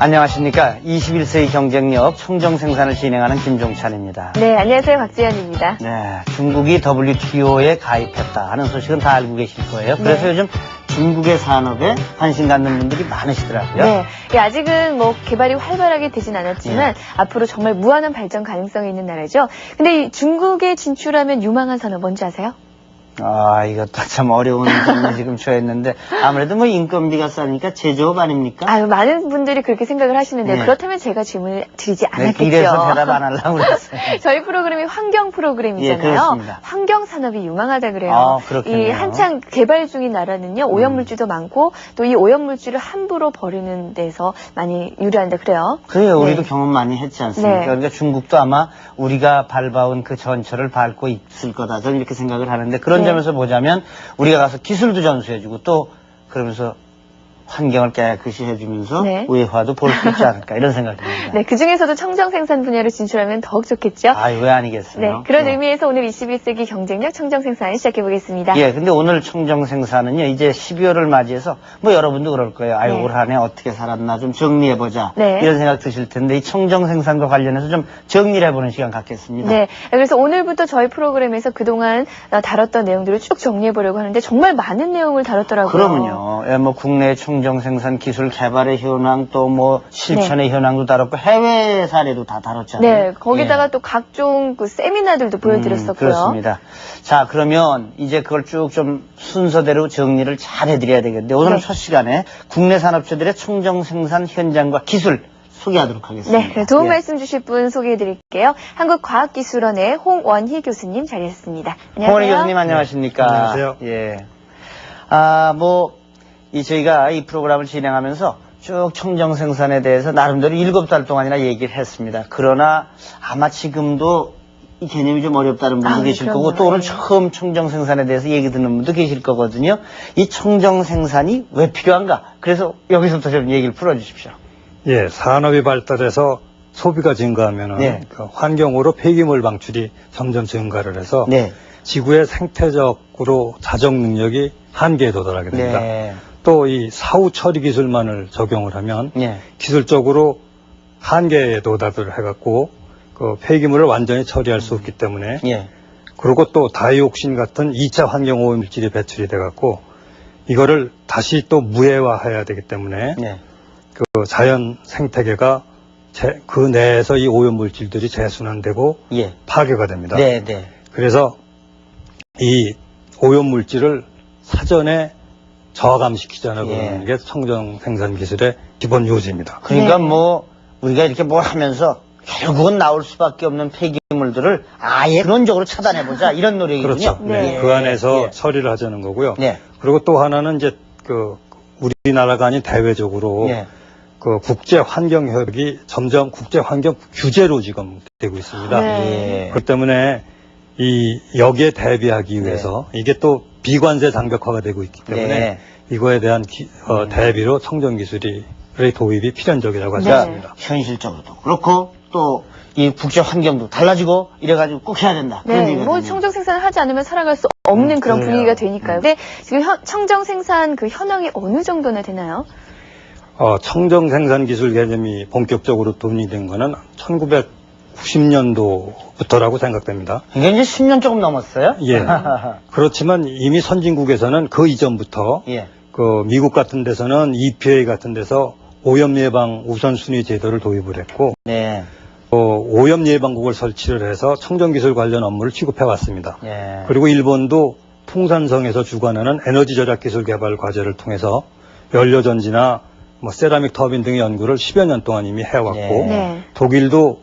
안녕하십니까. 21세기 경쟁력 청정생산을 진행하는 김종찬입니다. 네, 안녕하세요. 박지현입니다. 네, 중국이 WTO에 가입했다 하는 소식은 다 알고 계실 거예요. 그래서 네. 요즘 중국의 산업에 관심 갖는 분들이 많으시더라고요. 네, 아직은 개발이 활발하게 되진 않았지만 앞으로 정말 무한한 발전 가능성이 있는 나라죠. 근데 이 중국에 진출하면 유망한 산업 뭔지 아세요? 이것도 참 어려운 점을 지금 처했는데 아무래도 인건비가 싸니까 제조업 아닙니까? 많은 분들이 그렇게 생각을 하시는데요. 네. 그렇다면 제가 질문을 드리지 않았겠죠. 네, 이래서 대답 안 하려고 그랬어요. 저희 프로그램이 환경 프로그램이잖아요. 예, 그렇습니다. 환경 산업이 유망하다 그래요. 그렇겠네요. 이 한창 개발 중인 나라는요, 오염물질도 많고 또 이 오염물질을 함부로 버리는 데서 많이 유리한다 그래요. 그래요. 네. 우리도 경험 많이 했지 않습니까? 네. 그러니까 중국도 아마 우리가 밟아온 그 전철을 밟고 있을 거다. 저는 이렇게 생각을 하는데 그런 네. 점에서 보자면 우리가 가서 기술도 전수해주고 또 그러면서 환경을 깨끗이 해주면서 네. 외화도 볼 수 있지 않을까 이런 생각이 듭니다. 네, 그 중에서도 청정 생산 분야로 진출하면 더욱 좋겠죠. 왜 아니겠어요? 네, 그런 네. 의미에서 오늘 21세기 경쟁력 청정 생산 시작해 보겠습니다. 예, 근데 오늘 청정 생산은요, 이제 12월을 맞이해서, 여러분도 그럴 거예요. 네. 올 한 해 어떻게 살았나 좀 정리해보자. 네. 이런 생각 드실 텐데, 이 청정 생산과 관련해서 좀 정리를 해보는 시간 갖겠습니다. 네, 그래서 오늘부터 저희 프로그램에서 그동안 다뤘던 내용들을 쭉 정리해 보려고 하는데 정말 많은 내용을 다뤘더라고요. 그러면요. 국내 청정 생산 기술 개발의 현황, 또 실천의 현황도 다뤘고, 해외 사례도 다 다뤘잖아요. 네, 거기다가 또 각종 그 세미나들도 보여드렸었고요. 그렇습니다. 자, 그러면 이제 그걸 쭉 좀 순서대로 정리를 잘 해드려야 되겠는데, 오늘 네. 첫 시간에 국내 산업체들의 청정 생산 현장과 기술 소개하도록 하겠습니다. 네, 좋은 예. 말씀 주실 분 소개해 드릴게요. 한국과학기술원의 홍원희 교수님 자리했습니다. 안녕하세요. 홍원희 교수님 안녕하십니까? 안녕하세요. 예. 저희가 이 프로그램을 진행하면서 쭉 청정 생산에 대해서 나름대로 7달 동안이나 얘기를 했습니다. 그러나 아마 지금도 이 개념이 좀 어렵다는 분도 계실 그럼요. 거고 또 오늘 네. 처음 청정 생산에 대해서 얘기 듣는 분도 계실 거거든요. 이 청정 생산이 왜 필요한가? 그래서 여기서부터 좀 얘기를 풀어주십시오. 예, 산업이 발달해서 소비가 증가하면은 네. 그 환경으로 폐기물 방출이 점점 증가를 해서 네. 지구의 생태적으로 자정 능력이 한계에 도달하게 됩니다. 네. 또 이 사후 처리 기술만을 적용을 하면 네. 기술적으로 한계에 도달을 해갖고 그 폐기물을 완전히 처리할 수 없기 때문에 예. 그리고 또 다이옥신 같은 2차 환경 오염물질이 배출이 돼갖고 이거를 다시 또 무해화해야 되기 때문에 네. 그 자연 생태계가 그 내에서 이 오염물질들이 재순환되고 예. 파괴가 됩니다. 네. 네. 그래서 이 오염물질을 사전에 저감시키자는 예. 게 청정 생산 기술의 기본 요지입니다. 그러니까 네. 우리가 이렇게 뭘 하면서 결국은 나올 수밖에 없는 폐기물들을 아예 근원적으로 차단해보자 이런 노력이군요. 그렇죠. 네. 그 안에서 예. 처리를 하자는 거고요. 네. 그리고 또 하나는 이제 그 우리나라가 아닌 대외적으로 예. 그 국제 환경 협약이 점점 국제 환경 규제로 지금 되고 있습니다. 네. 예. 그렇기 때문에 여기에 대비하기 위해서 이게 또 비관세 장벽화가 되고 있기 때문에 네. 이거에 대한 대비로 청정 기술의 도입이 필연적이라고 할 수 네. 있습니다. 현실적으로도 그렇고 또 이 국제 환경도 달라지고 이래가지고 꼭 해야 된다. 그런 네, 얘기가 청정 생산을 하지 않으면 살아갈 수 없는 그런 그래요. 분위기가 되니까요. 근데 지금 청정 생산 그 현황이 어느 정도나 되나요? 청정 생산 기술 개념이 본격적으로 도입이 된 거는 1990년도부터라고 생각됩니다. 이게 이제 10년 조금 넘었어요? 예. 그렇지만 이미 선진국에서는 그 이전부터 예. 그 미국 같은 데서는 EPA 같은 데서 오염 예방 우선순위 제도를 도입을 했고 네. 오염 예방국을 설치를 해서 청정 기술 관련 업무를 취급해 왔습니다. 예. 그리고 일본도 풍산성에서 주관하는 에너지 절약 기술 개발 과제를 통해서 연료 전지나 세라믹 터빈 등의 연구를 10여 년 동안 이미 해왔고 네. 독일도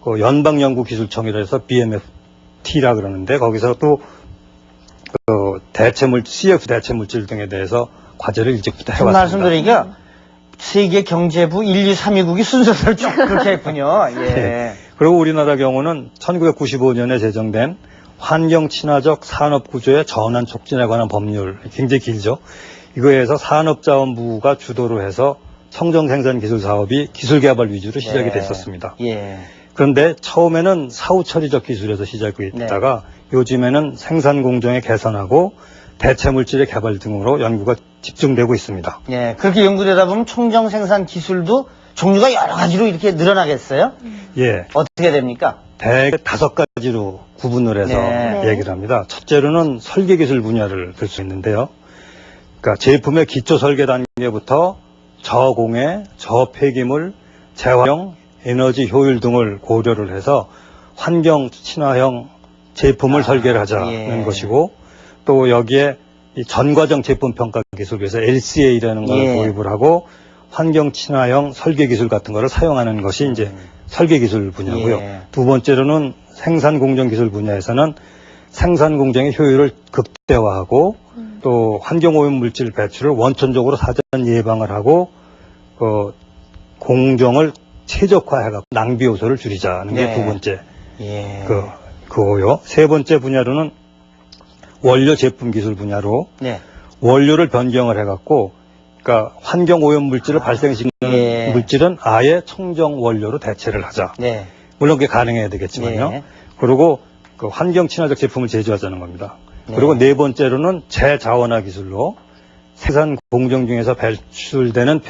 그 연방연구기술청이라 해서 BMFT라 그러는데 거기서 또 CF 대체물질 등에 대해서 과제를 일찍부터 그 해왔습니다. 말씀드리니까 세계 경제부 1, 2, 3위국이 순서대로 쭉 그렇게 했군요. 예. 네. 그리고 우리나라 경우는 1995년에 제정된 환경 친화적 산업 구조의 전환 촉진에 관한 법률 굉장히 길죠. 이거에서 산업자원부가 주도로 해서 청정 생산 기술 사업이 기술 개발 위주로 시작이 됐었습니다. 예. 그런데 처음에는 사후 처리적 기술에서 시작이 됐다가 요즘에는 생산 공정에 개선하고 대체 물질의 개발 등으로 연구가 집중되고 있습니다. 예. 그렇게 연구되다 보면 청정 생산 기술도 종류가 여러 가지로 이렇게 늘어나겠어요? 예. 어떻게 됩니까? 대개 5가지로 구분을 해서 네. 얘기를 합니다. 첫째로는 설계기술 분야를 들 수 있는데요. 그러니까 제품의 기초 설계 단계부터 저공해, 저폐기물, 재활용, 에너지 효율 등을 고려를 해서 환경 친화형 제품을 설계를 하자는 것이고, 또 여기에 이 전과정 제품 평가 기술에서 LCA라는 걸 도입을 하고 환경 친화형 설계 기술 같은 거를 사용하는 것이 이제 설계 기술 분야고요. 두 번째로는 생산 공정 기술 분야에서는 생산 공정의 효율을 극대화하고 또 환경 오염 물질 배출을 원천적으로 사전 예방을 하고 공정을 최적화해갖고 낭비 요소를 줄이자는 게 두 번째 그거요. 세 번째 분야로는 원료 제품 기술 분야로 원료를 변경을 해갖고 그러니까 환경 오염 물질을 발생시키는 물질은 아예 청정 원료로 대체를 하자. 물론 그게 가능해야 되겠지만요. 그리고 그 환경 친화적 제품을 제조하자는 겁니다. 그리고 네 번째로는 재자원화 기술로 생산 공정 중에서 배출되는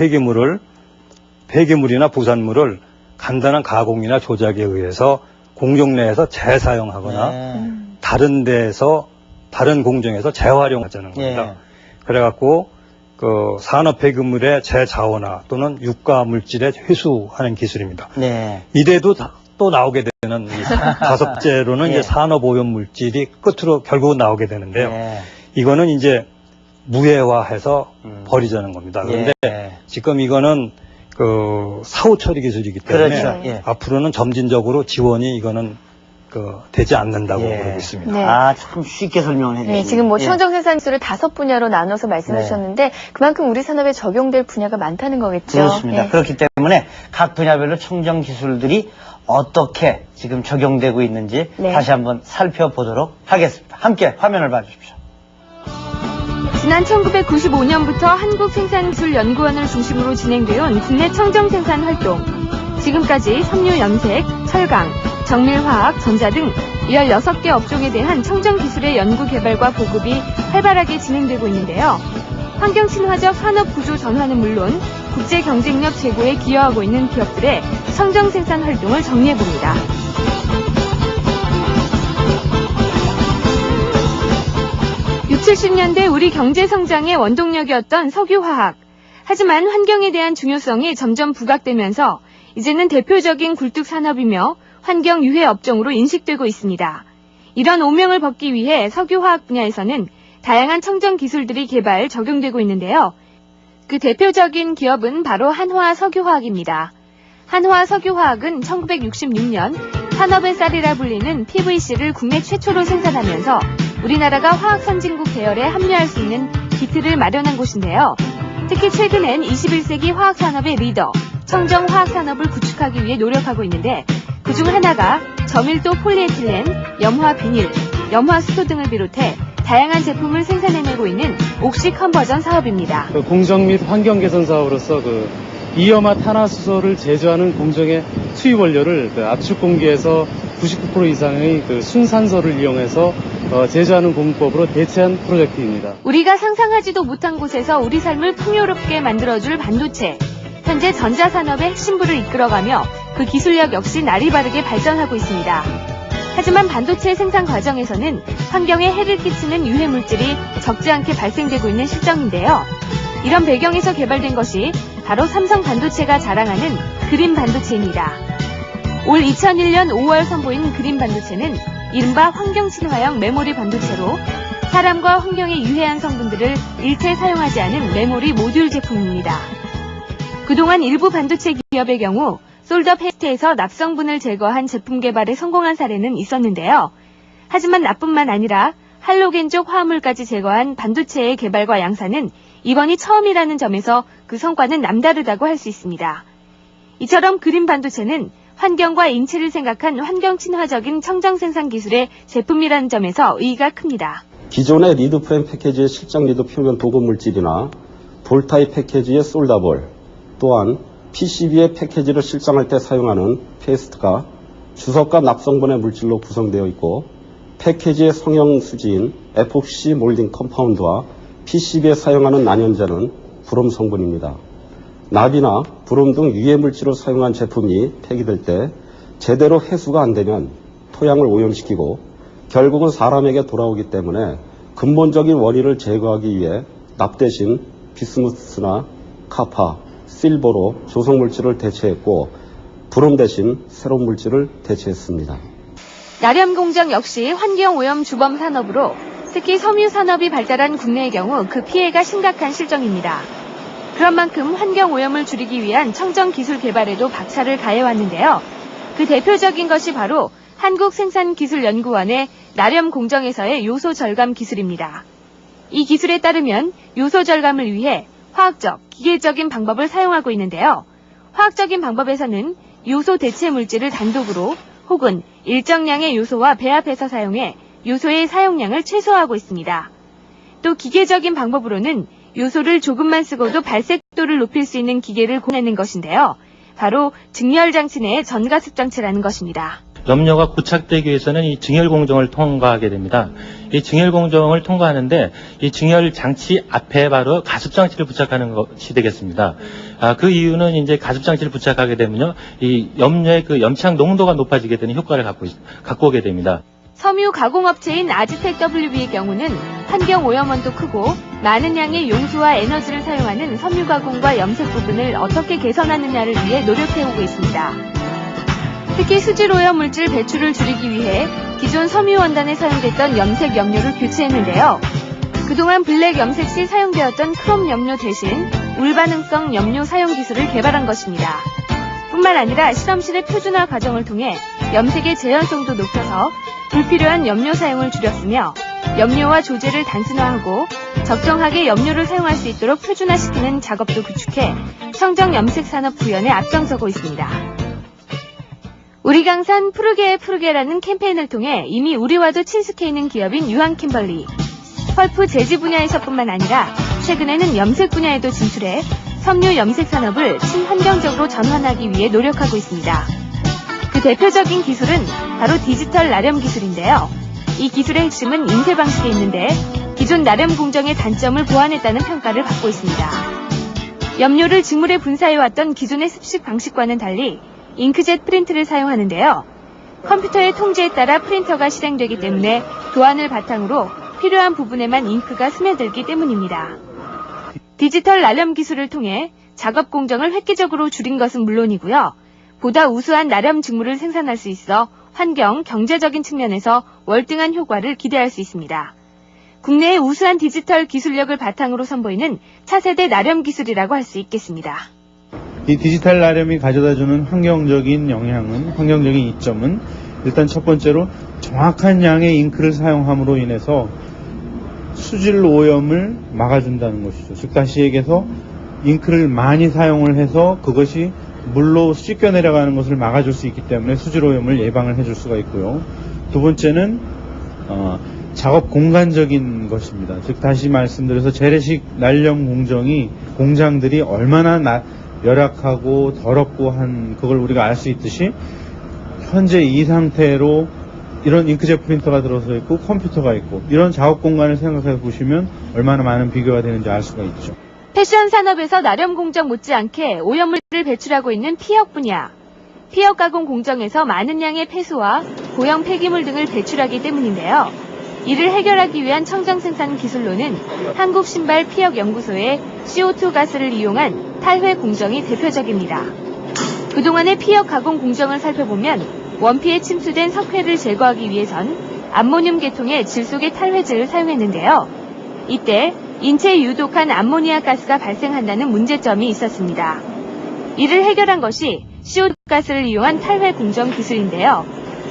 폐기물이나 부산물을 간단한 가공이나 조작에 의해서 공정 내에서 재사용하거나 다른 공정에서 재활용하자는 겁니다. 그래갖고 그 산업 폐기물의 재자원화 또는 유가 물질의 회수하는 기술입니다. 이래도 또 나오게 되는 이 다섯째로는 이제 산업 오염 물질이 끝으로 결국은 나오게 되는데요. 이거는 이제 무해화해서 버리자는 겁니다. 그런데 지금 이거는 그 사후 처리 기술이기 때문에 앞으로는 점진적으로 지원이 이거는 되지 않는다고 그러고 있습니다. 참 쉽게 설명을 해주시네요. 지금 뭐 청정생산 기술을 5분야로 나눠서 말씀해 주셨는데 그만큼 우리 산업에 적용될 분야가 많다는 거겠죠. 그렇습니다. 그렇기 때문에 각 분야별로 청정 기술들이 어떻게 지금 적용되고 있는지 다시 한번 살펴보도록 하겠습니다. 함께 화면을 봐주십시오. 지난 1995년부터 한국생산기술연구원을 중심으로 진행되어 온 국내 청정생산 활동. 지금까지 섬유 염색, 철강, 정밀화학, 전자 등 16개 업종에 대한 청정기술의 연구 개발과 보급이 활발하게 진행되고 있는데요. 환경 친화적 산업 구조 전환은 물론 국제 경쟁력 제고에 기여하고 있는 기업들의 청정생산 활동을 정리해봅니다. 60, 70년대 우리 경제 성장의 원동력이었던 석유화학. 하지만 환경에 대한 중요성이 점점 부각되면서 이제는 대표적인 굴뚝 산업이며 환경 유해 업종으로 인식되고 있습니다. 이런 오명을 벗기 위해 석유화학 분야에서는 다양한 청정 기술들이 개발, 적용되고 있는데요. 그 대표적인 기업은 바로 한화석유화학입니다. 한화석유화학은 1966년 산업의 쌀이라 불리는 PVC를 국내 최초로 생산하면서 우리나라가 화학 선진국 계열에 합류할 수 있는 기틀을 마련한 곳인데요. 특히 최근엔 21세기 화학산업의 리더, 청정 화학산업을 구축하기 위해 노력하고 있는데 그중 하나가 저밀도 폴리에틸렌, 염화 비닐, 염화 수소 등을 비롯해 다양한 제품을 생산해내고 있는 옥시 컨버전 사업입니다. 공정 및 환경 개선 사업으로서 이염화 탄화수소를 제조하는 공정의 수입 원료를 압축 공기에서 99% 이상의 순산소를 이용해서 제조하는 공법으로 대체한 프로젝트입니다. 우리가 상상하지도 못한 곳에서 우리 삶을 풍요롭게 만들어줄 반도체. 현재 전자산업의 핵심부를 이끌어가며 그 기술력 역시 날이 바르게 발전하고 있습니다. 하지만 반도체 생산 과정에서는 환경에 해를 끼치는 유해 물질이 적지 않게 발생되고 있는 실정인데요. 이런 배경에서 개발된 것이 바로 삼성 반도체가 자랑하는 그린 반도체입니다. 올 2001년 5월 선보인 그린 반도체는 이른바 환경 친화형 메모리 반도체로 사람과 환경에 유해한 성분들을 일체 사용하지 않은 메모리 모듈 제품입니다. 그동안 일부 반도체 기업의 경우 솔더 패스트에서 납성분을 제거한 제품 개발에 성공한 사례는 있었는데요. 하지만 나뿐만 아니라 할로겐족 화합물까지 제거한 반도체의 개발과 양산은 이번이 처음이라는 점에서 그 성과는 남다르다고 할 수 있습니다. 이처럼 그린 반도체는 환경과 인체를 생각한 환경 친화적인 청정 생산 기술의 제품이라는 점에서 의의가 큽니다. 기존의 리드 프레임 패키지의 실장 리드 표면 도금 물질이나 볼 타입 패키지의 솔다볼, 또한 PCB의 패키지를 실장할 때 사용하는 페이스트가 주석과 납성분의 물질로 구성되어 있고 패키지의 성형 수지인 FOC 몰딩 컴파운드와 PCB에 사용하는 난연자는 브롬 성분입니다. 납이나 브롬 등 유해 물질을 사용한 제품이 폐기될 때 제대로 회수가 안 되면 토양을 오염시키고 결국은 사람에게 돌아오기 때문에 근본적인 원인을 제거하기 위해 납 대신 비스무스나 카파, 실버로 조성 물질을 대체했고 브롬 대신 새로운 물질을 대체했습니다. 나렴 공정 역시 환경오염 주범 산업으로 특히 섬유 산업이 발달한 국내의 경우 그 피해가 심각한 실정입니다. 그런 만큼 환경오염을 줄이기 위한 청정 기술 개발에도 박차를 가해왔는데요. 그 대표적인 것이 바로 한국생산기술연구원의 나렴 공정에서의 요소 절감 기술입니다. 이 기술에 따르면 요소 절감을 위해 화학적, 기계적인 방법을 사용하고 있는데요. 화학적인 방법에서는 요소 대체 물질을 단독으로 혹은 일정량의 요소와 배합해서 사용해 요소의 사용량을 최소화하고 있습니다. 또 기계적인 방법으로는 요소를 조금만 쓰고도 발색도를 높일 수 있는 기계를 고안하는 것인데요. 바로 증열장치 내의 전가습장치라는 것입니다. 염료가 고착되기 위해서는 이 증열 공정을 통과하게 됩니다. 이 증열 공정을 통과하는데 이 증열 장치 앞에 바로 가습 장치를 부착하는 것이 되겠습니다. 그 이유는 이제 가습 장치를 부착하게 되면요, 이 염료의 그 염치향 농도가 높아지게 되는 효과를 갖고 오게 됩니다. 섬유 가공업체인 아즈텍 WB의 경우는 환경 오염원도 크고 많은 양의 용수와 에너지를 사용하는 섬유 가공과 염색 부분을 어떻게 개선하느냐를 위해 노력해오고 있습니다. 특히 수질 오염 물질 배출을 줄이기 위해 기존 섬유 원단에 사용됐던 염색 염료를 교체했는데요. 그동안 블랙 염색 시 사용되었던 크롬 염료 대신 울반응성 염료 사용 기술을 개발한 것입니다. 뿐만 아니라 실험실의 표준화 과정을 통해 염색의 재현성도 높여서 불필요한 염료 사용을 줄였으며 염료와 조제를 단순화하고 적정하게 염료를 사용할 수 있도록 표준화시키는 작업도 구축해 청정 염색 산업 구현에 앞장서고 있습니다. 우리 강산 푸르게의 푸르게라는 캠페인을 통해 이미 우리와도 친숙해 있는 기업인 유한킴벌리. 펄프 제지 분야에서뿐만 아니라 최근에는 염색 분야에도 진출해 섬유 염색 산업을 친환경적으로 전환하기 위해 노력하고 있습니다. 그 대표적인 기술은 바로 디지털 나렴 기술인데요. 이 기술의 핵심은 인쇄 방식에 있는데 기존 나렴 공정의 단점을 보완했다는 평가를 받고 있습니다. 염료를 직물에 분사해왔던 기존의 습식 방식과는 달리 잉크젯 프린트를 사용하는데요. 컴퓨터의 통제에 따라 프린터가 실행되기 때문에 도안을 바탕으로 필요한 부분에만 잉크가 스며들기 때문입니다. 디지털 나렴 기술을 통해 작업 공정을 획기적으로 줄인 것은 물론이고요. 보다 우수한 나렴 직물을 생산할 수 있어 환경, 경제적인 측면에서 월등한 효과를 기대할 수 있습니다. 국내의 우수한 디지털 기술력을 바탕으로 선보이는 차세대 나렴 기술이라고 할 수 있겠습니다. 이 디지털 나렴이 가져다주는 환경적인 영향은, 환경적인 이점은 일단 첫 번째로 정확한 양의 잉크를 사용함으로 인해서 수질 오염을 막아준다는 것이죠. 즉 다시 얘기해서 잉크를 많이 사용을 해서 그것이 물로 씻겨 내려가는 것을 막아줄 수 있기 때문에 수질 오염을 예방을 해줄 수가 있고요. 두 번째는 작업 공간적인 것입니다. 즉 다시 말씀드려서 재래식 나렴 공장들이 얼마나 열악하고 더럽고 한 그걸 우리가 알 수 있듯이 현재 이 상태로 이런 잉크젯 프린터가 들어서 있고 컴퓨터가 있고 이런 작업 공간을 생각해 보시면 얼마나 많은 비교가 되는지 알 수가 있죠. 패션 산업에서 나렴 공정 못지않게 오염물을 배출하고 있는 피혁 분야. 피혁 가공 공정에서 많은 양의 폐수와 고형 폐기물 등을 배출하기 때문인데요. 이를 해결하기 위한 청정 생산 기술로는 한국신발 피혁연구소의 CO2 가스를 이용한 탈회 공정이 대표적입니다. 그동안의 피혁 가공 공정을 살펴보면 원피에 침수된 석회를 제거하기 위해선 암모늄 계통의 질소계 탈회제를 사용했는데요. 이때 인체에 유독한 암모니아 가스가 발생한다는 문제점이 있었습니다. 이를 해결한 것이 CO2 가스를 이용한 탈회 공정 기술인데요.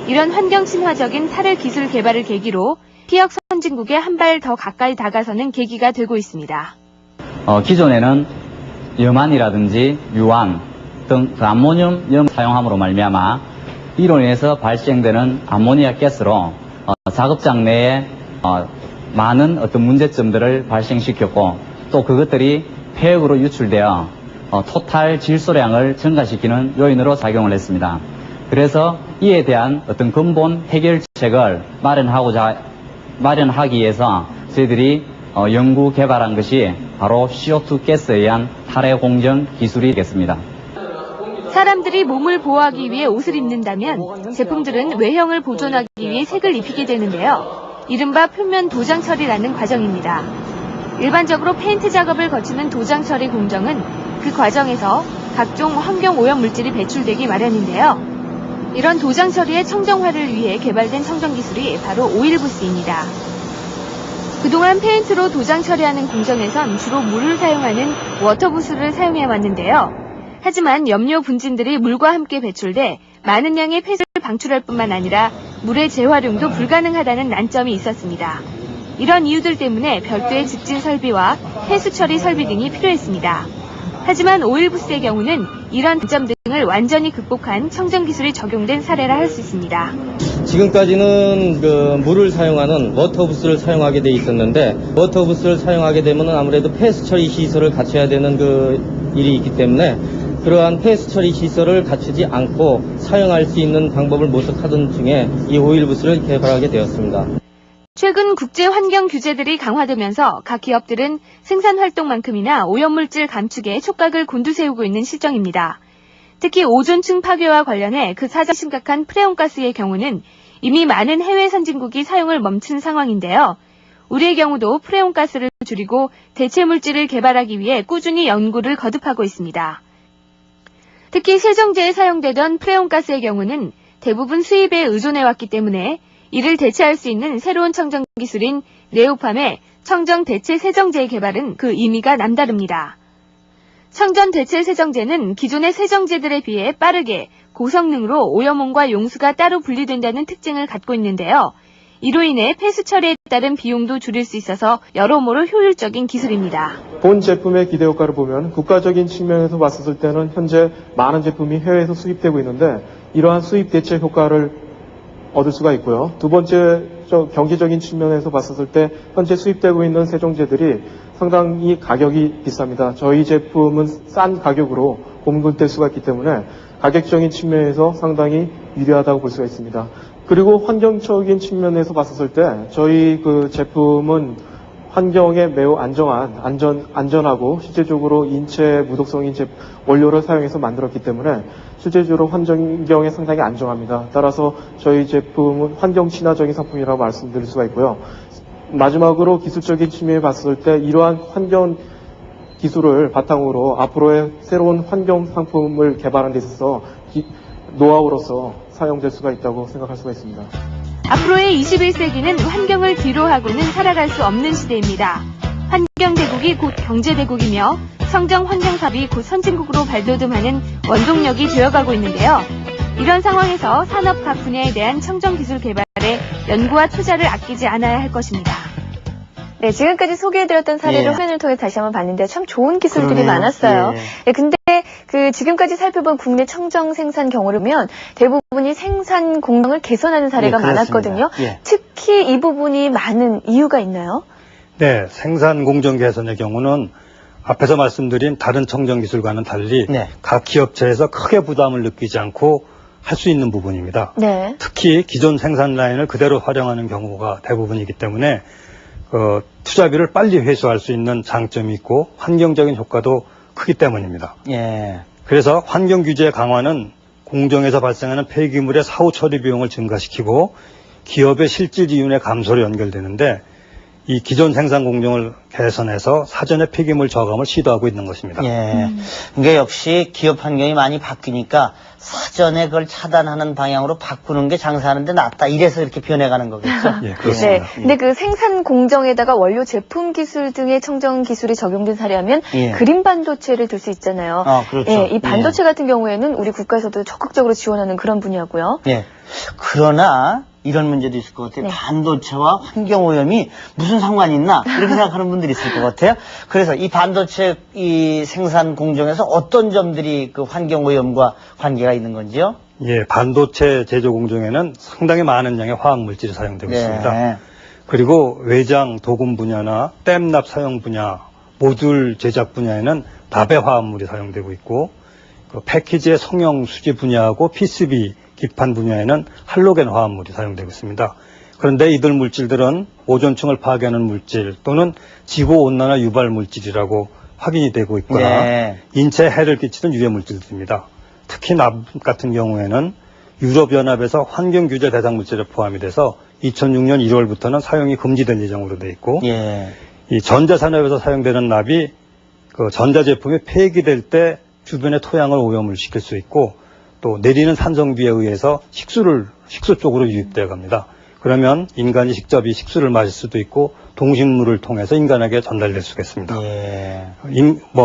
이런 환경 친화적인 탈회 기술 개발을 계기로 피혁 선진국에 한 발 더 가까이 다가서는 계기가 되고 있습니다. 기존에는 염안이라든지 유황 등 그 암모늄 염 사용함으로 말미암아 이로 인해서 발생되는 암모니아 가스로 작업장 내에 많은 어떤 문제점들을 발생시켰고 또 그것들이 폐역으로 유출되어 토탈 질소량을 증가시키는 요인으로 작용을 했습니다. 그래서 이에 대한 어떤 근본 해결책을 마련하기 위해서 저희들이 연구 개발한 것이 바로 CO2 가스에 의한 탈해 공정 기술이 되겠습니다. 사람들이 몸을 보호하기 위해 옷을 입는다면 제품들은 외형을 보존하기 위해 색을 입히게 되는데요. 이른바 표면 도장 처리라는 과정입니다. 일반적으로 페인트 작업을 거치는 도장 처리 공정은 그 과정에서 각종 환경 오염 물질이 배출되기 마련인데요. 이런 도장 처리의 청정화를 위해 개발된 청정 기술이 바로 오일부스입니다. 그동안 페인트로 도장 처리하는 공정에선 주로 물을 사용하는 워터부스를 사용해 왔는데요. 하지만 염료 분진들이 물과 함께 배출돼 많은 양의 폐수를 방출할 뿐만 아니라 물의 재활용도 불가능하다는 난점이 있었습니다. 이런 이유들 때문에 별도의 직진 설비와 폐수 처리 설비 등이 필요했습니다. 하지만 오일부스의 경우는 이런 단점 등을 완전히 극복한 청정 기술이 적용된 사례라 할 수 있습니다. 지금까지는 물을 사용하는 워터부스를 사용하게 돼 있었는데 워터부스를 사용하게 되면 아무래도 폐수 처리 시설을 갖춰야 되는 일이 있기 때문에 그러한 폐수 처리 시설을 갖추지 않고 사용할 수 있는 방법을 모색하던 중에 이 오일부스를 개발하게 되었습니다. 최근 국제 환경 규제들이 강화되면서 각 기업들은 생산 활동만큼이나 오염물질 감축에 촉각을 곤두세우고 있는 실정입니다. 특히 오존층 파괴와 관련해 그 사자 심각한 프레온가스의 경우는 이미 많은 해외 선진국이 사용을 멈춘 상황인데요. 우리의 경우도 프레온가스를 줄이고 대체 물질을 개발하기 위해 꾸준히 연구를 거듭하고 있습니다. 특히 세정제에 사용되던 프레온가스의 경우는 대부분 수입에 의존해왔기 때문에 이를 대체할 수 있는 새로운 청정 기술인 네오팜의 청정 대체 세정제의 개발은 그 의미가 남다릅니다. 청정 대체 세정제는 기존의 세정제들에 비해 빠르게 고성능으로 오염원과 용수가 따로 분리된다는 특징을 갖고 있는데요. 이로 인해 폐수 처리에 따른 비용도 줄일 수 있어서 여러모로 효율적인 기술입니다. 본 제품의 기대 효과를 보면 국가적인 측면에서 봤을 때는 현재 많은 제품이 해외에서 수입되고 있는데 이러한 수입 대체 효과를 얻을 수가 있고요. 두 번째, 경제적인 측면에서 봤을 때 현재 수입되고 있는 세정제들이 상당히 가격이 비쌉니다. 저희 제품은 싼 가격으로 공급될 수가 있기 때문에 가격적인 측면에서 상당히 유리하다고 볼 수가 있습니다. 그리고 환경적인 측면에서 봤을 때 저희 제품은 환경에 매우 안전하고 실제적으로 인체 무독성인 원료를 사용해서 만들었기 때문에 실제적으로 환경에 상당히 안정합니다. 따라서 저희 제품은 환경 친화적인 상품이라고 말씀드릴 수가 있고요. 마지막으로 기술적인 측면에 봤을 때 이러한 환경 기술을 바탕으로 앞으로의 새로운 환경 상품을 개발하는 데 있어서 노하우로서 사용될 수가 있다고 생각할 수가 있습니다. 앞으로의 21세기는 환경을 뒤로하고는 살아갈 수 없는 시대입니다. 환경대국이 곧 경제대국이며 청정 환경사업이 곧 선진국으로 발돋움하는 원동력이 되어가고 있는데요. 이런 상황에서 산업 각 분야에 대한 청정기술 개발에 연구와 투자를 아끼지 않아야 할 것입니다. 네, 지금까지 소개해드렸던 사례를 화면을 통해 다시 한번 봤는데 참 좋은 기술들이 그러네요. 많았어요. 예. 네, 근데 지금까지 살펴본 국내 청정 생산 경우를 보면 대부분이 생산 공정을 개선하는 사례가 많았거든요. 예. 특히 이 부분이 많은 이유가 있나요? 네, 생산 공정 개선의 경우는 앞에서 말씀드린 다른 청정 기술과는 달리 각 기업체에서 크게 부담을 느끼지 않고 할 수 있는 부분입니다. 네. 특히 기존 생산 라인을 그대로 활용하는 경우가 대부분이기 때문에 투자비를 빨리 회수할 수 있는 장점이 있고 환경적인 효과도 크기 때문입니다. 예. 그래서 환경 규제 강화는 공정에서 발생하는 폐기물의 사후 처리 비용을 증가시키고 기업의 실질 이윤의 감소로 연결되는데 이 기존 생산 공정을 개선해서 사전에 폐기물 저감을 시도하고 있는 것입니다. 예. 그러니까 역시 기업 환경이 많이 바뀌니까 사전에 그걸 차단하는 방향으로 바꾸는 게 장사하는 데 낫다. 이래서 이렇게 변해가는 거겠죠. 예, 그렇습니다. 네. 근데 그 생산 공정에다가 원료 제품 기술 등의 청정 기술이 적용된 사례하면 그린 반도체를 들 수 있잖아요. 그렇죠. 예, 이 반도체 같은 경우에는 우리 국가에서도 적극적으로 지원하는 그런 분야고요. 예. 그러나 이런 문제도 있을 것 같아요. 반도체와 환경오염이 무슨 상관이 있나 이렇게 생각하는 분들이 있을 것 같아요. 그래서 이 반도체 이 생산 공정에서 어떤 점들이 그 환경오염과 관계가 있는 건지요? 예, 반도체 제조 공정에는 상당히 많은 양의 화학 물질이 사용되고 있습니다. 그리고 외장 도금 분야나 댐납 사용 분야, 모듈 제작 분야에는 나베 화합물이 사용되고 있고 그 패키지의 성형 수지 분야하고 PCB 기판 분야에는 할로겐 화합물이 사용되고 있습니다. 그런데 이들 물질들은 오존층을 파괴하는 물질 또는 지구온난화 유발 물질이라고 확인이 되고 있거나 네. 인체에 해를 끼치는 유해 물질들입니다. 특히 납 같은 경우에는 유럽연합에서 환경규제 대상 물질에 포함이 돼서 2006년 1월부터는 사용이 금지될 예정으로 돼 있고 예. 이 전자산업에서 사용되는 납이 그 전자제품이 폐기될 때 주변의 토양을 오염을 시킬 수 있고 또 내리는 산성비에 의해서 식수 쪽으로 유입되어 갑니다. 그러면 인간이 직접 이 식수를 마실 수도 있고 동식물을 통해서 인간에게 전달될 수가 있습니다. 예.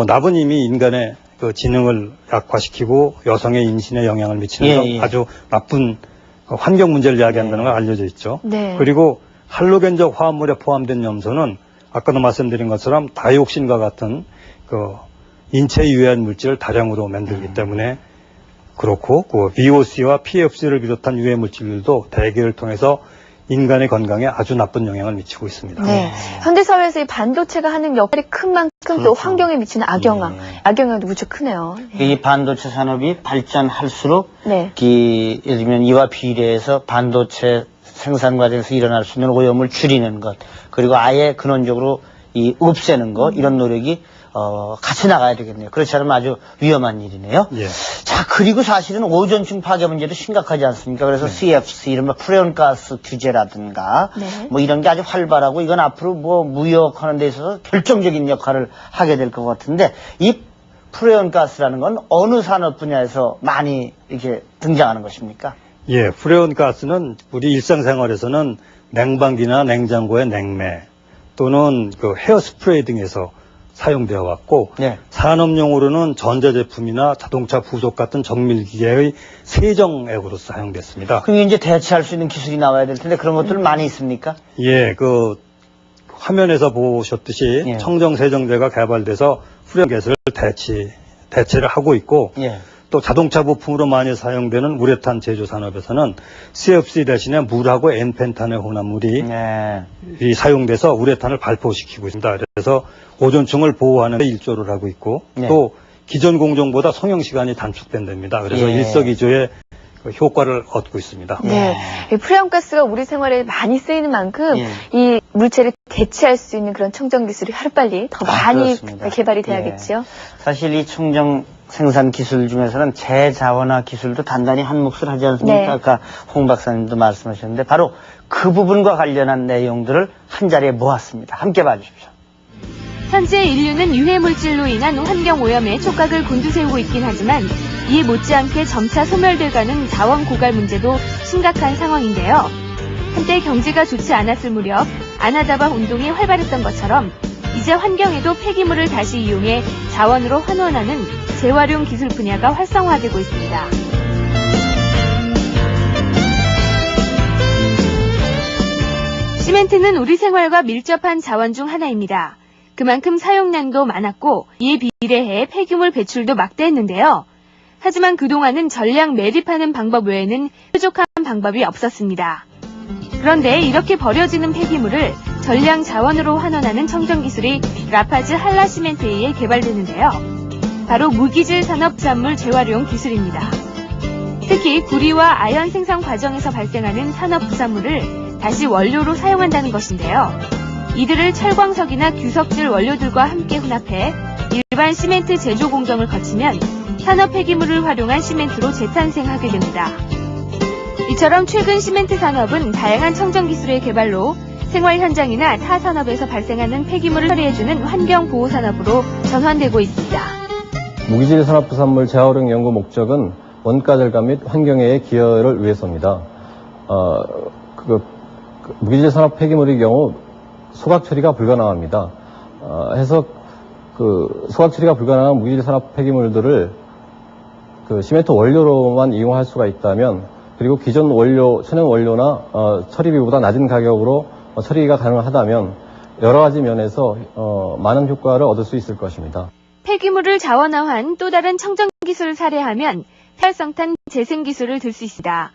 납은 이미 인간의 그 지능을 약화시키고 여성의 임신에 영향을 미치는 아주 나쁜 환경 문제를 이야기한다는 걸 알려져 있죠. 네. 그리고 할로겐적 화합물에 포함된 염소는 아까도 말씀드린 것처럼 다이옥신과 같은 그 인체에 유해한 물질을 다량으로 만들기 때문에 그렇고 그 VOC와 PFC를 비롯한 유해 물질들도 대기를 통해서 인간의 건강에 아주 나쁜 영향을 미치고 있습니다. 네. 현대 사회에서 이 반도체가 하는 역할이 큰 만큼 또 그렇죠. 환경에 미치는 악영향, 악영향도 무척 크네요. 이 반도체 산업이 발전할수록 네. 예를 들면 이와 비례해서 반도체 생산 과정에서 일어날 수 있는 오염을 줄이는 것, 그리고 아예 근원적으로 없애는 것, 이런 노력이 같이 나가야 되겠네요. 그렇지 않으면 아주 위험한 일이네요. 예. 자, 그리고 사실은 오존층 파괴 문제도 심각하지 않습니까? 그래서 CFC, 이른바 프레온가스 규제라든가, 네. 뭐 이런 게 아주 활발하고, 이건 앞으로 뭐 무역하는 데 있어서 결정적인 역할을 하게 될 것 같은데, 이 프레온가스라는 건 어느 산업 분야에서 많이 이렇게 등장하는 것입니까? 예, 프레온가스는 우리 일상생활에서는 냉방기나 냉장고의 냉매 또는 그 헤어스프레이 등에서 사용되어 왔고 네. 산업용으로는 전자제품이나 자동차 부속 같은 정밀기계의 세정액으로 사용됐습니다. 그럼 이제 대체할 수 있는 기술이 나와야 될 텐데 그런 것들 많이 있습니까? 예, 그 화면에서 보셨듯이 예. 청정세정제가 개발돼서 프레온가스를 대체를 하고 있고 예. 또 자동차 부품으로 많이 사용되는 우레탄 제조 산업에서는 CFC 대신에 물하고 N펜탄의 혼합물이 네. 사용돼서 우레탄을 발포시키고 있습니다. 그래서 오존층을 보호하는 데 일조를 하고 있고 네. 또 기존 공정보다 성형 시간이 단축된답니다. 그래서 예. 일석이조의 그 효과를 얻고 있습니다. 네. 이 프레온가스가 우리 생활에 많이 쓰이는 만큼 예. 이 물체를 대체할 수 있는 그런 청정 기술이 하루빨리 더 많이 그렇습니다. 개발이 돼야겠죠. 사실 이 청정 생산 기술 중에서는 재자원화 기술도 단단히 한 몫을 하지 않습니까? 네. 아까 홍 박사님도 말씀하셨는데 바로 그 부분과 관련한 내용들을 한 자리에 모았습니다. 함께 봐주십시오. 현재 인류는 유해물질로 인한 환경오염에 촉각을 곤두세우고 있긴 하지만 이에 못지않게 점차 소멸돼가는 자원 고갈 문제도 심각한 상황인데요. 한때 경제가 좋지 않았을 무렵 아나다바 운동이 활발했던 것처럼 이제 환경에도 폐기물을 다시 이용해 자원으로 환원하는 재활용 기술 분야가 활성화되고 있습니다. 시멘트는 우리 생활과 밀접한 자원 중 하나입니다. 그만큼 사용량도 많았고 이에 비례해 폐기물 배출도 막대했는데요. 하지만 그동안은 전량 매립하는 방법 외에는 뾰족한 방법이 없었습니다. 그런데 이렇게 버려지는 폐기물을 전량 자원으로 환원하는 청정 기술이 라파즈 한라 시멘트에 의해 개발되는데요. 바로 무기질 산업 부산물 재활용 기술입니다. 특히 구리와 아연 생산 과정에서 발생하는 산업 부산물을 다시 원료로 사용한다는 것인데요. 이들을 철광석이나 규석질 원료들과 함께 혼합해 일반 시멘트 제조 공정을 거치면 산업 폐기물을 활용한 시멘트로 재탄생하게 됩니다. 이처럼 최근 시멘트 산업은 다양한 청정 기술의 개발로 생활 현장이나 타 산업에서 발생하는 폐기물을 처리해주는 환경 보호 산업으로 전환되고 있습니다. 무기질 산업 부산물 재활용 연구 목적은 원가 절감 및 환경의 기여를 위해서입니다. 무기질 산업 폐기물의 경우 소각 처리가 불가능합니다. 해서 소각 처리가 불가능한 무기질 산업 폐기물들을 시멘트 원료로만 이용할 수가 있다면, 그리고 기존 원료, 천연 원료나 처리비보다 낮은 가격으로 처리가 가능하다면 여러 가지 면에서 많은 효과를 얻을 수 있을 것입니다. 폐기물을 자원화한 또 다른 청정 기술을 사례하면 폐활성탄 재생 기술을 들 수 있습니다.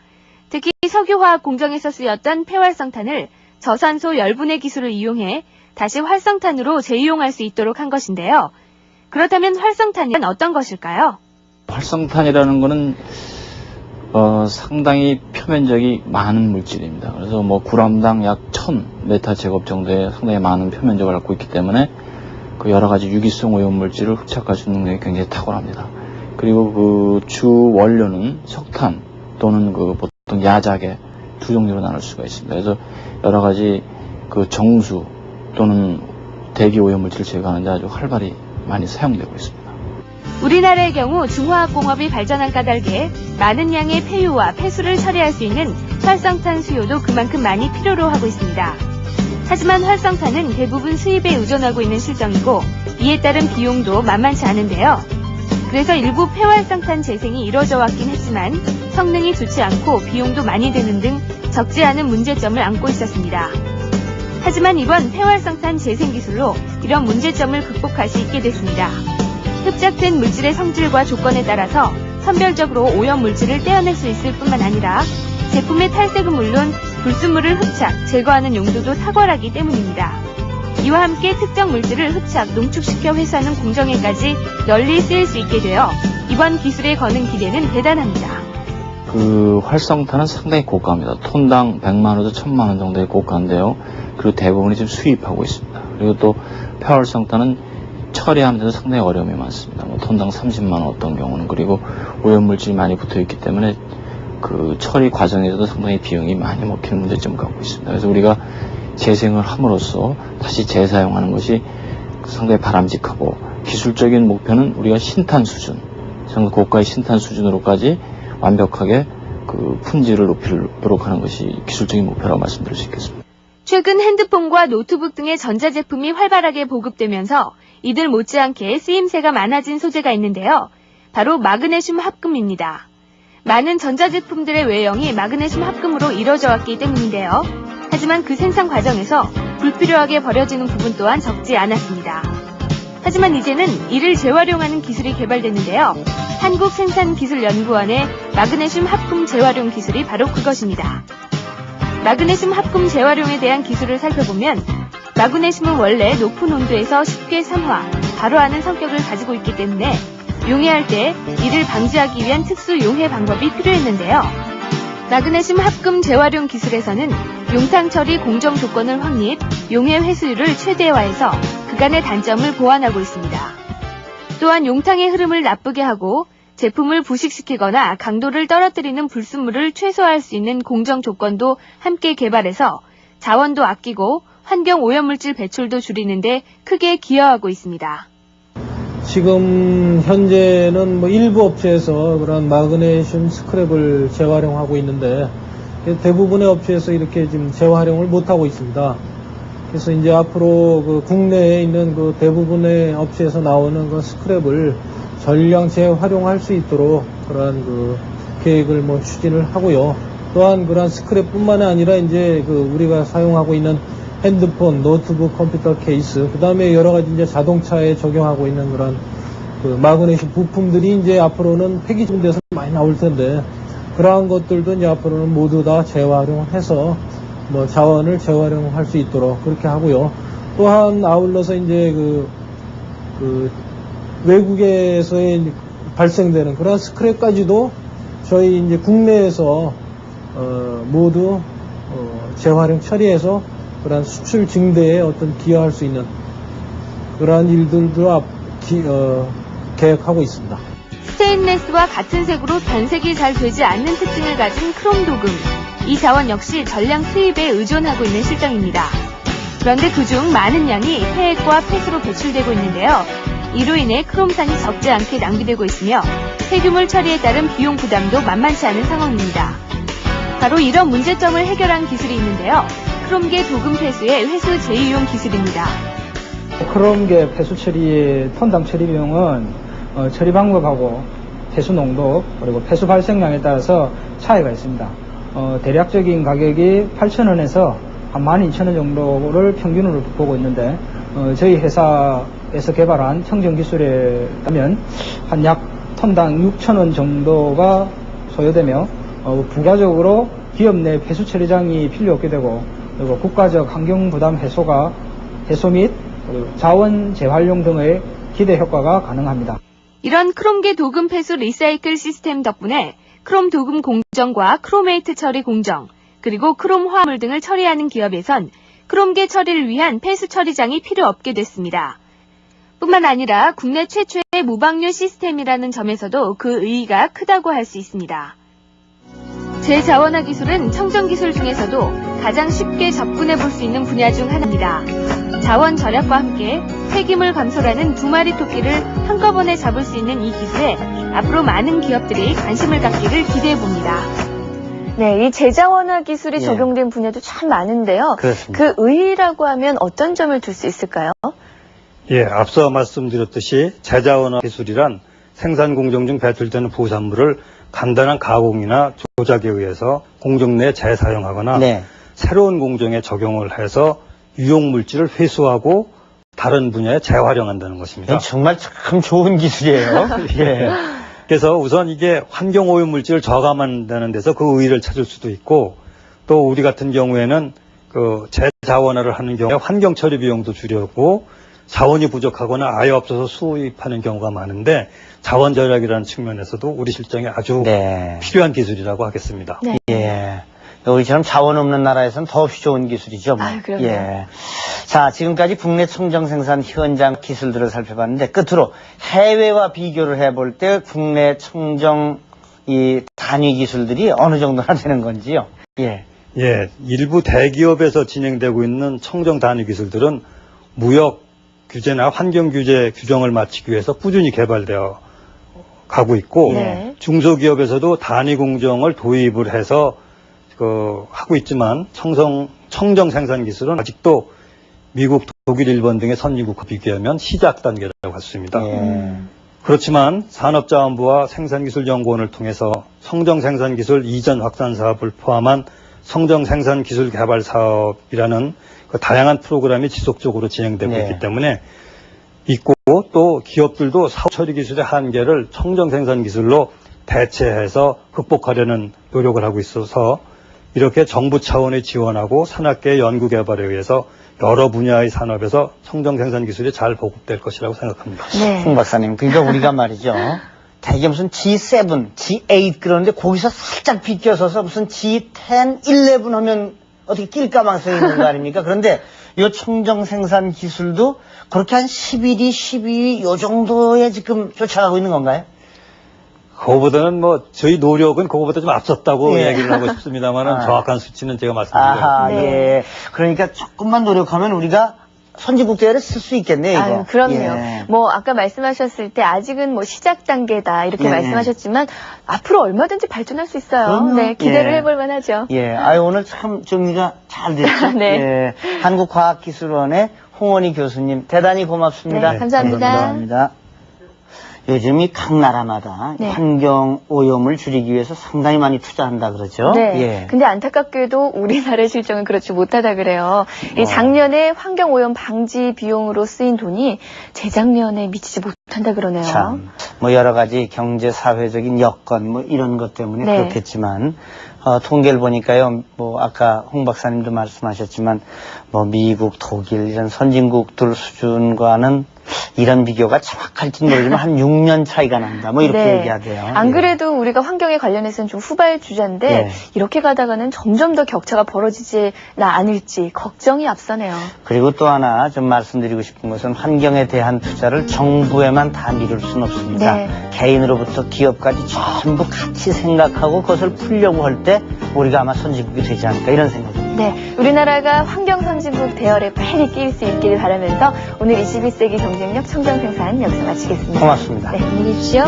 특히 석유화학 공정에서 쓰였던 폐활성탄을 저산소 열분해 기술을 이용해 다시 활성탄으로 재이용할 수 있도록 한 것인데요. 그렇다면 활성탄은 어떤 것일까요? 활성탄이라는 거는 상당히 표면적이 많은 물질입니다. 그래서 뭐 g당 약 1000m 제곱 정도의 상당히 많은 표면적을 갖고 있기 때문에 그 여러 가지 유기성 오염물질을 흡착할 수 있는 능력이 굉장히 탁월합니다. 그리고 그 주 원료는 석탄 또는 그 보통 야자계 두 종류로 나눌 수가 있습니다. 그래서 여러 가지 그 정수 또는 대기 오염물질을 제거하는 데 아주 활발히 많이 사용되고 있습니다. 우리나라의 경우 중화학공업이 발전한 까닭에 많은 양의 폐유와 폐수를 처리할 수 있는 활성탄 수요도 그만큼 많이 필요로 하고 있습니다. 하지만 활성탄은 대부분 수입에 의존하고 있는 실정이고 이에 따른 비용도 만만치 않은데요. 그래서 일부 폐활성탄 재생이 이뤄져 왔긴 했지만 성능이 좋지 않고 비용도 많이 드는 등 적지 않은 문제점을 안고 있었습니다. 하지만 이번 폐활성탄 재생 기술로 이런 문제점을 극복할 수 있게 됐습니다. 흡착된 물질의 성질과 조건에 따라서 선별적으로 오염 물질을 떼어낼 수 있을 뿐만 아니라 제품의 탈색은 물론 불순물을 흡착, 제거하는 용도도 탁월하기 때문입니다. 이와 함께 특정 물질을 흡착, 농축시켜 회수하는 공정에까지 널리 쓰일 수 있게 되어 이번 기술에 거는 기대는 대단합니다. 그 활성탄은 상당히 고가입니다. 톤당 100만 원에서 1000만 원 정도의 고가인데요. 그리고 대부분이 지금 수입하고 있습니다. 그리고 또 폐활성탄은 처리하면서 상당히 어려움이 많습니다. 뭐 톤당 30만 원 어떤 경우는. 그리고 오염물질이 많이 붙어 있기 때문에 그 처리 과정에서도 상당히 비용이 많이 먹히는 문제점을 갖고 있습니다. 그래서 우리가 재생을 함으로써 다시 재사용하는 것이 상당히 바람직하고 기술적인 목표는 우리가 신탄 수준, 정말 고가의 신탄 수준으로까지 완벽하게 그 품질을 높이도록 하는 것이 기술적인 목표라고 말씀드릴 수 있겠습니다. 최근 핸드폰과 노트북 등의 전자제품이 활발하게 보급되면서 이들 못지않게 쓰임새가 많아진 소재가 있는데요. 바로 마그네슘 합금입니다. 많은 전자제품들의 외형이 마그네슘 합금으로 이뤄져 왔기 때문인데요. 하지만 그 생산 과정에서 불필요하게 버려지는 부분 또한 적지 않았습니다. 하지만 이제는 이를 재활용하는 기술이 개발됐는데요. 한국생산기술연구원의 마그네슘 합금 재활용 기술이 바로 그것입니다. 마그네슘 합금 재활용에 대한 기술을 살펴보면 마그네슘은 원래 높은 온도에서 쉽게 산화, 발화하는 성격을 가지고 있기 때문에 용해할 때 이를 방지하기 위한 특수 용해 방법이 필요했는데요. 마그네슘 합금 재활용 기술에서는 용탕 처리 공정 조건을 확립, 용해 회수율을 최대화해서 그간의 단점을 보완하고 있습니다. 또한 용탕의 흐름을 나쁘게 하고 제품을 부식시키거나 강도를 떨어뜨리는 불순물을 최소화할 수 있는 공정 조건도 함께 개발해서 자원도 아끼고 환경 오염물질 배출도 줄이는 데 크게 기여하고 있습니다. 지금 현재는 뭐 일부 업체에서 그런 마그네슘 스크랩을 재활용하고 있는데 대부분의 업체에서 이렇게 지금 재활용을 못하고 있습니다. 그래서 이제 앞으로 그 국내에 있는 그 대부분의 업체에서 나오는 그 스크랩을 전량 재활용할 수 있도록 그러한 그 계획을 뭐 추진을 하고요. 또한 그러한 스크랩뿐만 아니라 이제 그 우리가 사용하고 있는 핸드폰, 노트북, 컴퓨터 케이스, 그 다음에 여러 가지 이제 자동차에 적용하고 있는 그런 그 마그네슘 부품들이 이제 앞으로는 폐기중돼서 많이 나올 텐데 그러한 것들도 이제 앞으로는 모두 다 재활용해서 뭐 자원을 재활용할 수 있도록 그렇게 하고요. 또한 아울러서 이제 그 외국에서의 발생되는 그런 스크랩까지도 저희 이제 국내에서 모두 재활용 처리해서 그런 수출 증대에 어떤 기여할 수 있는 그러한 일들도 계획하고 있습니다. 스테인레스와 같은 색으로 변색이 잘 되지 않는 특징을 가진 크롬 도금. 이 자원 역시 전량 수입에 의존하고 있는 실정입니다. 그런데 그중 많은 양이 폐액과 폐수로 배출되고 있는데요. 이로 인해 크롬산이 적지 않게 낭비되고 있으며 폐기물 처리에 따른 비용 부담도 만만치 않은 상황입니다. 바로 이런 문제점을 해결한 기술이 있는데요. 크롬계 도금 폐수의 회수 재이용 기술입니다. 크롬계 폐수 처리의 톤당 처리 비용은 처리 방법하고 폐수 농도 그리고 폐수 발생량에 따라서 차이가 있습니다. 대략적인 가격이 8,000원에서 한 12,000원 정도를 평균으로 보고 있는데 저희 회사에서 개발한 청정 기술에 따르면 한 약 톤당 6,000원 정도가 소요되며 부가적으로 기업 내 폐수 처리장이 필요 없게 되고 그리고 국가적 환경 부담 해소 및 자원 재활용 등의 기대 효과가 가능합니다. 이런 크롬계 도금 폐수 리사이클 시스템 덕분에 크롬 도금 공정과 크로메이트 처리 공정, 그리고 크롬 화합물 등을 처리하는 기업에선 크롬계 처리를 위한 폐수 처리장이 필요 없게 됐습니다. 뿐만 아니라 국내 최초의 무방류 시스템이라는 점에서도 그 의의가 크다고 할 수 있습니다. 재자원화 기술은 청정기술 중에서도 가장 쉽게 접근해 볼 수 있는 분야 중 하나입니다. 자원 절약과 함께 폐기물 감소라는 두 마리 토끼를 한꺼번에 잡을 수 있는 이 기술에 앞으로 많은 기업들이 관심을 갖기를 기대해 봅니다. 네, 이 재자원화 기술이 예. 적용된 분야도 참 많은데요. 그렇습니다. 그 의의라고 하면 어떤 점을 둘 수 있을까요? 예, 앞서 말씀드렸듯이 재자원화 기술이란 생산 공정 중 배출되는 부산물을 간단한 가공이나 조작에 의해서 공정 내에 재사용하거나 네. 새로운 공정에 적용을 해서 유용 물질을 회수하고 다른 분야에 재활용한다는 것입니다. 이건 정말 참 좋은 기술이에요. 예. 그래서 우선 이게 환경 오염 물질을 저감한다는 데서 그 의의를 찾을 수도 있고, 또 우리 같은 경우에는 그 재자원화를 하는 경우에 환경 처리 비용도 줄여고 자원이 부족하거나 아예 없어서 수입하는 경우가 많은데 자원 절약이라는 측면에서도 우리 실정에 아주 네. 필요한 기술이라고 하겠습니다. 네. 예. 우리처럼 자원 없는 나라에서는 더없이 좋은 기술이죠. 뭐. 아유, 그럼요. 예. 자, 지금까지 국내 청정 생산 현장 기술들을 살펴봤는데 끝으로 해외와 비교를 해볼 때 국내 청정 이 단위 기술들이 어느 정도나 되는 건지요. 예. 예, 일부 대기업에서 진행되고 있는 청정 단위 기술들은 무역 규제나 환경 규제 규정을 맞추기 위해서 꾸준히 개발되어 가고 있고, 네. 중소기업에서도 단위 공정을 도입을 해서 하고 있지만 청정 생산 기술은 아직도 미국, 독일, 일본 등의 선진국과 비교하면 시작 단계라고 할 수 있습니다. 그렇지만 산업자원부와 생산기술연구원을 통해서 청정 생산 기술 이전 확산 사업을 포함한 청정 생산 기술 개발 사업이라는 그 다양한 프로그램이 지속적으로 진행되고 네. 있기 때문에 있고, 또 기업들도 사업 처리 기술의 한계를 청정 생산 기술로 대체해서 극복하려는 노력을 하고 있어서 이렇게 정부 차원의 지원하고 산학계 연구 개발에 의해서 여러 분야의 산업에서 청정 생산 기술이 잘 보급될 것이라고 생각합니다. 네. 홍 박사님, 그러니까 우리가 말이죠. 대개 무슨 G7, G8 그러는데 거기서 살짝 비껴서서 무슨 G10, 11 하면 어떻게 낄 가망성이 있는 거 아닙니까? 그런데 이 청정 생산 기술도 그렇게 한 11위, 12위 요 정도에 지금 쫓아가고 있는 건가요? 그거보다는 저희 노력은 그거보다 좀 앞섰다고 예. 얘기를 하고 싶습니다만 아. 정확한 수치는 제가 말씀드려요. 아하, 네. 예. 그러니까 조금만 노력하면 우리가 선진국 대회를 쓸 수 있겠네요, 이거. 아유, 그럼요. 예. 뭐 아까 말씀하셨을 때 아직은 뭐 시작 단계다 이렇게 예. 말씀하셨지만 앞으로 얼마든지 발전할 수 있어요. 그럼요. 네, 기대를 예. 해볼 만하죠. 예, 아유, 오늘 참 정리가 잘 됐죠? 네. 예. 한국과학기술원의 홍원희 교수님, 대단히 고맙습니다. 네, 감사합니다. 감사합니다. 요즘이 각 나라마다 네. 환경 오염을 줄이기 위해서 상당히 많이 투자한다 그러죠? 네. 예. 근데 안타깝게도 우리나라의 실정은 그렇지 못하다 그래요. 어. 이 작년에 환경 오염 방지 비용으로 쓰인 돈이 재작년에 미치지 못한다 그러네요. 참, 뭐 여러 가지 경제 사회적인 여건 뭐 이런 것 때문에 네. 그렇겠지만 통계를 보니까요, 뭐 아까 홍 박사님도 말씀하셨지만 뭐 미국, 독일 이런 선진국들 수준과는 이런 비교가 정확할지는 모르지만 한 6년 차이가 난다. 뭐 이렇게 네. 얘기하대요. 안 예. 그래도 우리가 환경에 관련해서는 좀 후발주자인데 예. 이렇게 가다가는 점점 더 격차가 벌어지지 않을지 걱정이 앞서네요. 그리고 또 하나 좀 말씀드리고 싶은 것은 환경에 대한 투자를 정부에만 다 미룰 수는 없습니다. 네. 개인으로부터 기업까지 전부 같이 생각하고 그것을 풀려고 할 때 우리가 아마 선진국이 되지 않을까 이런 생각입니다. 네, 우리나라가 환경 선진국 대열에 빨리 끼일 수 있기를 바라면서 오늘 21세기 경쟁력 청정 생산 여기서 마치겠습니다. 고맙습니다. 네, 안녕히 계십시오.